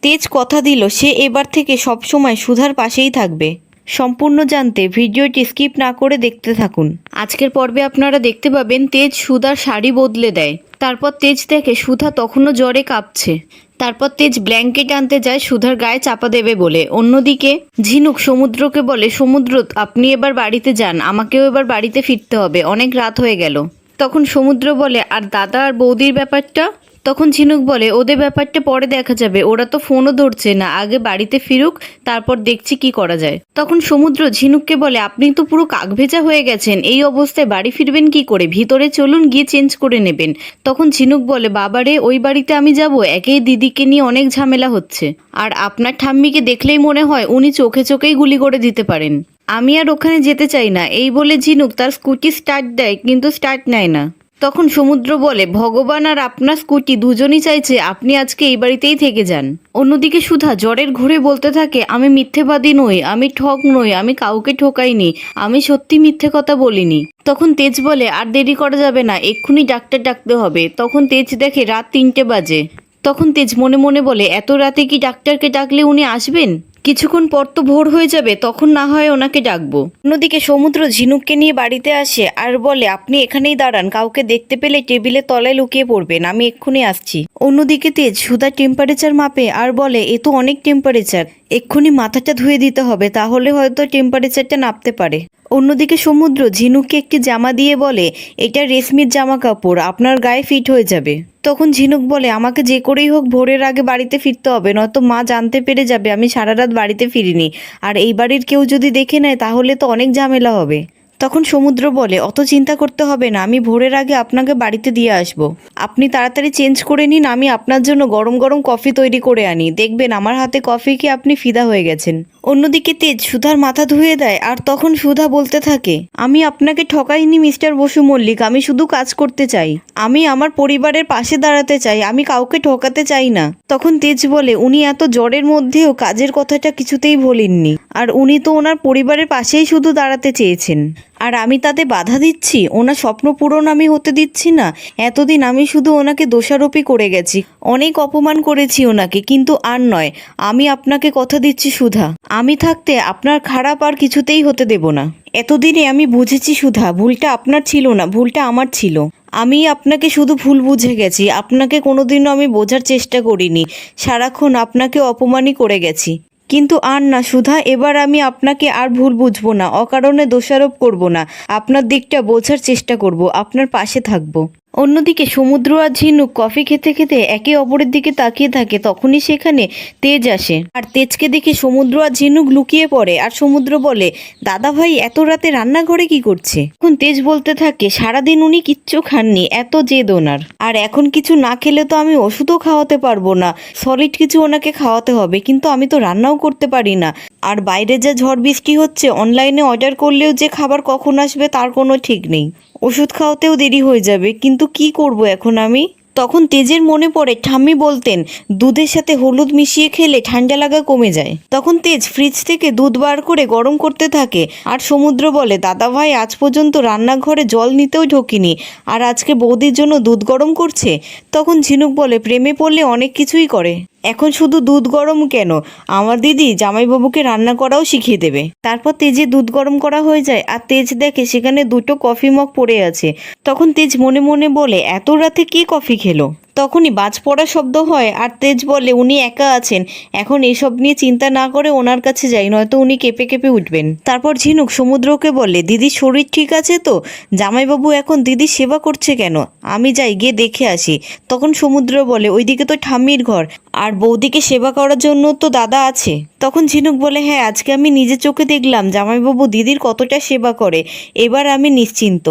তেজ কথা দিল সে এবার থেকে সবসময় সুধার পাশেই থাকবে। সম্পূর্ণ জানতে ভিডিওটি স্কিপ না করে দেখতে থাকুন। আজকের পর্বে আপনারা দেখতে পাবেন তেজ সুধার শাড়ি বদলে দেয়। তারপর তেজ দেখে সুধা তখনও জ্বরে কাঁপছে। তারপর তেজ ব্ল্যাঙ্কেট আনতে যায় সুধার গায়ে চাপা দেবে বলে। অন্যদিকে ঝিনুক সমুদ্রকে বলে, সমুদ্র আপনি এবার বাড়িতে যান, আমাকেও এবার বাড়িতে ফিরতে হবে, অনেক রাত হয়ে গেল। তখন সমুদ্র বলে, আর দাদা আর বৌদির ব্যাপারটা? তখন ঝিনুক বলে, ওদের ব্যাপারটা পরে দেখা যাবে, ওরা তো ফোনও ধরছে না, আগে বাড়িতে ফিরুক, তারপর দেখছি কি করা যায়। তখন সমুদ্র ঝিনুককে বলে, আপনি তো পুরো কাকভেজা হয়ে গেছেন, এই অবস্থায় বাড়ি ফিরবেন কি করে? ভিতরে চলুন, গিয়ে চেঞ্জ করে নেবেন। তখন ঝিনুক বলে, বাবারে ওই বাড়িতে আমি যাব? একেই দিদিকে নিয়ে অনেক ঝামেলা হচ্ছে, আর আপনার ঠাম্মিকে দেখলেই মনে হয় উনি চোখে চোখেই গুলি করে দিতে পারেন, আমি আর ওখানে যেতে চাই না। এই বলে ঝিনুক তার স্কুটি স্টার্ট দেয়, কিন্তু স্টার্ট নেয় না। তখন সমুদ্র বলে, ভগবান আর আপনার স্কুটি দুজনই চাইছে আপনি আজকে এই বাড়িতেই থেকে যান। অন্যদিকে সুধা জ্বরের ঘোরে বলতে থাকে, আমি মিথ্যেবাদী নই, আমি ঠক নই, আমি কাউকে ঠকাইনি, আমি সত্যি মিথ্যে কথা বলিনি। তখন তেজ বলে, আর দেরি করা যাবে না, এক্ষুনি ডাক্তার ডাকতে হবে। তখন তেজ দেখে রাত 3টে বাজে। তখন তেজ মনে মনে বলে, এত রাতে কি ডাক্তারকে ডাকলে উনি আসবেন? কিছুক্ষণ পর তো ভোর হয়ে যাবে, তখন না হয় ওনাকে ডাকবো। অন্যদিকে সমুদ্র ঝিনুককে নিয়ে বাড়িতে আসে আর বলে, আপনি এখানেই দাঁড়ান, কাউকে দেখতে পেলে টেবিলের তলায় লুকিয়ে পড়বেন, আমি এক্ষুনি আসছি। অন্যদিকে তেজ সুধার টেম্পারেচার মাপে আর বলে, এ তো অনেক টেম্পারেচার, এক্ষুনি মাথাটা ধুয়ে দিতে হবে, তাহলে হয়তো টেম্পারেচারটা নাপতে পারে। অন্যদিকে সমুদ্র ঝিনুককে একটি জামা দিয়ে বলে, এটা রেশমির জামা কাপড়, আপনার গায়ে ফিট হয়ে যাবে। তখন ঝিনুক বলে, আমাকে যে করেই হোক ভোরের আগে বাড়িতে ফিরতে হবে, নয়তো মা জানতে পেরে যাবে আমি সারা রাত বাড়িতে ফিরিনি, আর এই বাড়ির কেউ যদি দেখে নেয় তাহলে তো অনেক ঝামেলা হবে। তখন সমুদ্র বলে, অত চিন্তা করতে হবে না, আমি ভোরের আগে আপনাকে বাড়িতে দিয়ে আসব। আপনি তাড়াতাড়ি চেঞ্জ করে নিন, আমি আপনার জন্য গরম গরম কফি তৈরি করে আনি, দেখবেন আমার হাতে কফি খেয়ে আপনি ফিদা হয়ে গেছেন। অন্যদিকে তেজ সুধার মাথা ধুয়ে দেয় আর তখন সুধা বলতে থাকে, আমি আপনাকে ঠকাইনি মিস্টার বসু মল্লিক, আমি শুধু কাজ করতে চাই, আমি আমার পরিবারের পাশে দাঁড়াতে চাই, আমি কাউকে ঠকাতে চাই না। তখন তেজ বলে, উনি এত জ্বরের মধ্যেও কাজের কথাটা কিছুতেই বলেননি, আর উনি তো ওনার পরিবারের পাশেই শুধু দাঁড়াতে চেয়েছেন, আর আমি তাতে বাধা দিচ্ছি? ওনার স্বপ্ন পূরণ আমি হতে দিচ্ছি না? এতদিন আমি শুধু ওনাকে দোষারোপই করে গেছি, অনেক অপমান করেছি ওনাকে, কিন্তু আর নয়, আমি আপনাকে কথা দিচ্ছি সুধা, আমি থাকতে আপনার খারাপ আর কিছুতেই হতে দেব না। এতদিনে আমি বুঝেছি সুধা, ভুলটা আপনার ছিল না, ভুলটা আমার ছিল, আমি আপনাকে শুধু ভুল বুঝে গেছি, আপনাকে কোনোদিনও আমি বোঝার চেষ্টা করিনি, সারাক্ষণ আপনাকে অপমানই করে গেছি। কিন্তু আর না সুধা, এবার আমি আপনাকে আর ভুল বুঝবো না, অকারণে দোষারোপ করব না, আপনার দিকটা বোঝার চেষ্টা করব, আপনার পাশে থাকবো। অন্যদিকে সমুদ্র আর ঝিনুক কফি খেতে খেতে একে অপরের দিকে তাকিয়ে থাকে। তখনই সেখানে তেজ আসে, আর তেজকে দেখে সমুদ্র আর ঝিনুক লুকিয়ে পড়ে, আর সমুদ্র বলে, দাদা ভাই এত রাতে রান্নাঘরে কি করছে? এখন তেজ বলতে থাকে, সারাদিন উনি কিচ্ছু খাননি, এত জেদ ওনার, আর এখন কিছু না খেলে তো আমি ওষুধও খাওয়াতে পারবো না, সলিড কিছু ওনাকে খাওয়াতে হবে, কিন্তু আমি তো রান্নাও করতে পারি না, আর বাইরে যা ঝড় বৃষ্টি হচ্ছে, অনলাইনে অর্ডার করলেও যে খাবার কখন আসবে তার কোনো ঠিক নেই, ওষুধ খাওয়াতেও দেরি হয়ে যাবে, কিন্তু কি করব এখন আমি? তখন তেজের মনে পড়ে ঠাম্মি বলতেন, দুধের সাথে হলুদ মিশিয়ে খেলে ঠান্ডা লাগা কমে যায়। তখন তেজ ফ্রিজ থেকে দুধ বার করে গরম করতে থাকে, আর সমুদ্র বলে, দাদা ভাই আজ পর্যন্ত রান্নাঘরে জল নিতেও ঢোকিনি, আর আজকে বৌদির জন্য দুধ গরম করছে। তখন ঝিনুক বলে, প্রেমে পড়লে অনেক কিছুই করে, এখন শুধু দুধ গরম কেন, আমার দিদি জামাইবাবুকে রান্না করাও শিখিয়ে দেবে। তারপর তেজে দুধ গরম করা হয়ে যায়, আর তেজ দেখে সেখানে 2টো কফি মগ পড়ে আছে। তখন তেজ মনে মনে বলে, এত রাতে কে কফি খেলো? তখনই বাজ পড়া শব্দ হয়, আর তেজ বলে, উনি একা আছেন, এখন এসব নিয়ে চিন্তা না করে ওনার কাছে যাই, নয়তো উনি কেঁপে কেঁপে উঠবেন। তারপর ঝিনুক সমুদ্রকে বলে, দিদির শরীর ঠিক আছে তো? জামাইবাবু এখন দিদির সেবা করছে কেন? আমি যাই, গিয়ে দেখে আসি। তখন সমুদ্র বলে, ওইদিকে তো ঠাম্মির ঘর, আর বৌদিকে সেবা করার জন্য তো দাদা আছে। তখন ঝিনুক বলে, হ্যাঁ আজকে আমি নিজের চোখে দেখলাম জামাইবাবু দিদির কতটা সেবা করে, এবার আমি নিশ্চিন্ত।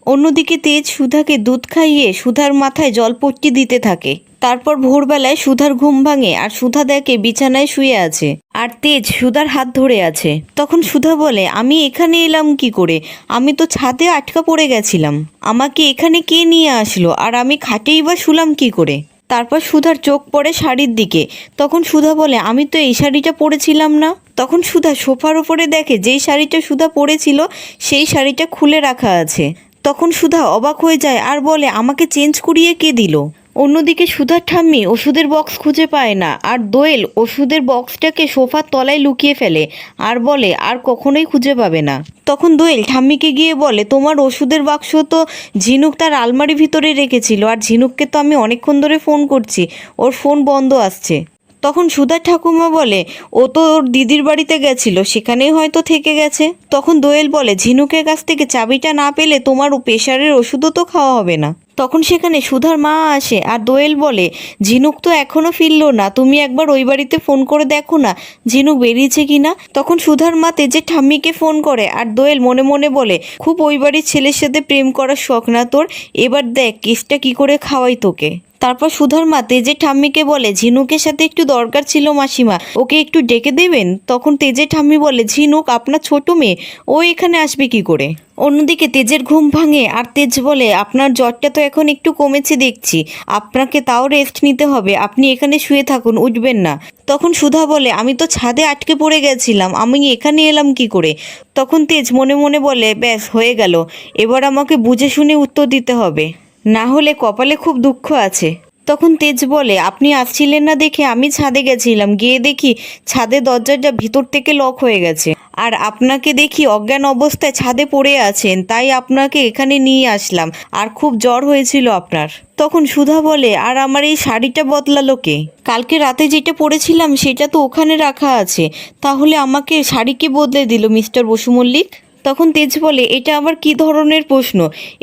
অন্যদিকে তেজ সুধাকে দুধ খাইয়ে সুধার মাথায় জলপট্টি দিতে থাকে। তারপর ভোরবেলায় সুধার ঘুম ভাঙে, আর সুধা দেখে বিছানায় শুয়ে আছে, আর তেজ সুধার হাত ধরে আছে। তখন সুধা বলে, আমি এখানে এলাম কি করে? আমি তো ছাদে আটকা পড়ে গেছিলাম, আমাকে এখানে কে নিয়ে আসলো, আর আমি খাটেই বা শুলাম কি করে? তারপর সুধার চোখ পড়ে শাড়ির দিকে। তখন সুধা বলে, আমি তো এই শাড়িটা পরেছিলাম না। তখন সুধা সোফার উপরে দেখে যেই শাড়িটা সুধা পরেছিল সেই শাড়িটা খুলে রাখা আছে। তখন সুধা অবাক হয়ে যায় আর বলে, আমাকে চেঞ্জ করিয়ে কে দিল? অন্যদিকে সুধার ঠাম্মি ওষুধের বক্স খুঁজে পায় না, আর দোয়েল ওষুধের বক্সটাকে সোফার তলায় লুকিয়ে ফেলে আর বলে আর কখনোই খুঁজে পাবে না। তখন দোয়েল ঠাম্মিকে গিয়ে বলে, তোমার ওষুধের বাক্স তো ঝিনুক তার আলমারির ভিতরে রেখেছিল, আর ঝিনুককে তো আমি অনেকক্ষণ ধরে ফোন করছি, ওর ফোন বন্ধ আসছে। তখন সুধার ঠাকুমা বলে, ও তো ওর দিদির বাড়িতে গেছিল, সেখানেই হয়তো থেকে গেছে। তখন দোয়েল বলে, ঝিনুকের কাছ থেকে চাবিটা না পেলে তোমার প্রেশারের ওষুধও তো খাওয়া হবে না। তখন সেখানে সুধার মা আসে, আর দোয়েল বলে, ঝিনুক তো এখনও ফিরলো না, তুমি একবার ওই বাড়িতে ফোন করে দেখো না ঝিনুক বেরিয়েছে কিনা। তখন সুধার মা তেজের ঠাম্মিকে ফোন করে, আর দোয়েল মনে মনে বলে, খুব ওই বাড়ির ছেলের সাথে প্রেম করার শখ না তোর, এবার দেখ কেসটা কি করে খাওয়াই তোকে। তারপর সুধার মা তেজের ঠাম্মিকে বলে, ঝিনুকের সাথে একটু দরকার ছিল মাসিমা, ওকে একটু ডেকে দেবেন। তখন তেজের ঠাম্মি বলে, ঝিনুক আপনার ছোট মেয়ে, ও এখানে আসবে কি করে। অন্যদিকে তেজের ঘুম ভাঙে, আর তেজ বলে, আপনার জ্বরটা তো এখন একটু কমেছে দেখছি, আপনাকে তাও রেস্ট নিতে হবে, আপনি এখানে শুয়ে থাকুন, উঠবেন না। তখন সুধা বলে, আমি তো ছাদে আটকে পড়ে গেছিলাম, আমি এখানে এলাম কি করে। তখন তেজ মনে মনে বলে, ব্যাস হয়ে গেল, এবার আমাকে বুঝে শুনে উত্তর দিতে হবে, না হলে কপালে খুব দুঃখ আছে। তখন তেজ বলে, আপনি আসছিলেন না দেখে আমি ছাদে গেছিলাম, গিয়ে দেখি ছাদের দরজাটা ভিতর থেকে লক হয়ে গেছে, আর আপনাকে দেখি অজ্ঞান অবস্থায় ছাদে পড়ে আছেন, তাই আপনাকে এখানে নিয়ে আসলাম, আর খুব জ্বর হয়েছিল আপনার। তখন সুধা বলে, আর আমার এই শাড়িটা বদলালো কে? কালকে রাতে যেটা পরেছিলাম সেটা তো ওখানে রাখা আছে, তাহলে আমাকে শাড়ি কে বদলে দিল মিস্টার বসু মল্লিক? তখন তেজ বলে, এটা আবার কি ধরনের প্রশ্ন,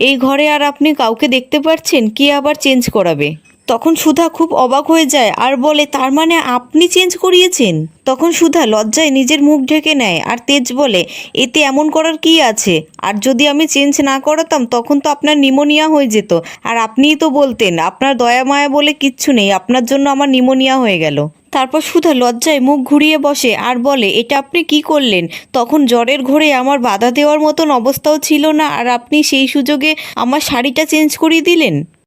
এই ঘরে আর আপনি কাউকে দেখতে পাচ্ছেন, কে আবার চেঞ্জ করাবে? তখন সুধা খুব অবাক হয়ে যায় আর বলে, তার মানে আপনি চেঞ্জ করিয়েছেন? তখন সুধা লজ্জায় নিজের মুখ ঢেকে নেয়, আর তেজ বলে, এতে এমন করার কি আছে, আর যদি আমি চেঞ্জ না করাতাম তখন তো আপনার নিমোনিয়া হয়ে যেত, আর আপনিই তো বলতেন আপনার দয়া মায়া বলে কিচ্ছু নেই, আপনার জন্য আমার নিমোনিয়া হয়ে গেল। তারপর সুধা লজ্জায় মুখ ঘুরিয়ে বসে আর বলে, এটা আপনি কি করলেন? তখন জ্বরের ঘোরে আমার বাধা দেওয়ার মতন অবস্থাও ছিল না, আর আপনি সেই সুযোগে আমার শাড়িটা চেঞ্জ করিয়ে দিলেন।